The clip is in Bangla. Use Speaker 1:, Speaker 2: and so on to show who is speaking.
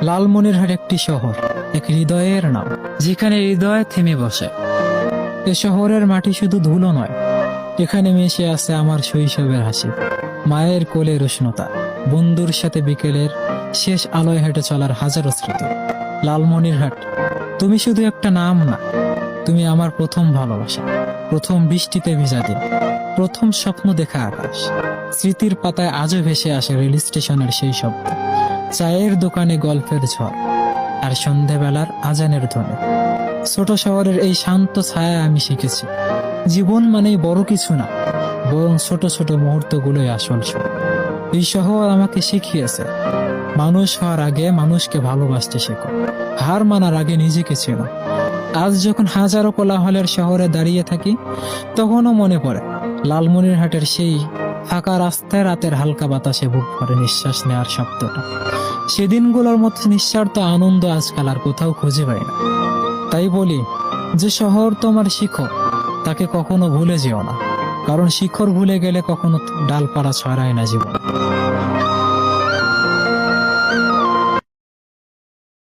Speaker 1: লালমনিরহাট একটি শহর, এক হৃদয়ের নাম, যেখানে হৃদয় থেমে বসে। এ শহরের মাটি শুধু ধুলো নয়, এখানে মিশে আছে আমার শৈশবের হাসি, মায়ের কোলের উষ্ণতা, বন্ধুর সাথে বিকেলের শেষ আলোয় হেঁটে চলার হাজারো স্মৃতি। লালমনিরহাট, তুমি শুধু একটা নাম না, তুমি আমার প্রথম ভালোবাসা, প্রথম বৃষ্টিতে ভেজা দিন, প্রথম স্বপ্ন দেখা আকাশ। স্মৃতির পাতায় আজও ভেসে আসে রেল স্টেশনের সেই শব্দ, চায়ের দোকানে গল্পের ঝড়, আর সন্ধেবেলার আজানের ধ্বনি। ছোট শহরের এই শান্ত ছায়ায় আমি শিখেছি, জীবন মানেই বড় কিছু না, বরং ছোট ছোট মুহূর্তগুলোই আসল সুখ। এই শহর আমাকে শিখিয়েছে, মানুষ হওয়ার আগে মানুষকে ভালোবাসতে শেখো, হার মানার আগে নিজেকে চেনো। আজ যখন হাজারো কোলাহলের শহরে দাঁড়িয়ে থাকি, তখনও মনে পড়ে লালমনিরহাটের সেই ফাঁকা রাস্তায় রাতের হালকা বাতাসে বুক ভরে নিঃশ্বাস নেওয়ার শব্দটা। সেদিনগুলোর মতো নিঃস্বার্থ আনন্দ আজকাল আর কোথাও খুঁজে পাই না। তাই বলি, যে শহর তোমার শিখর, তাকে কখনো ভুলে যেও না, কারণ শিখর ভুলে গেলে কখনো ডালপালা ছড়ায় না জীবন।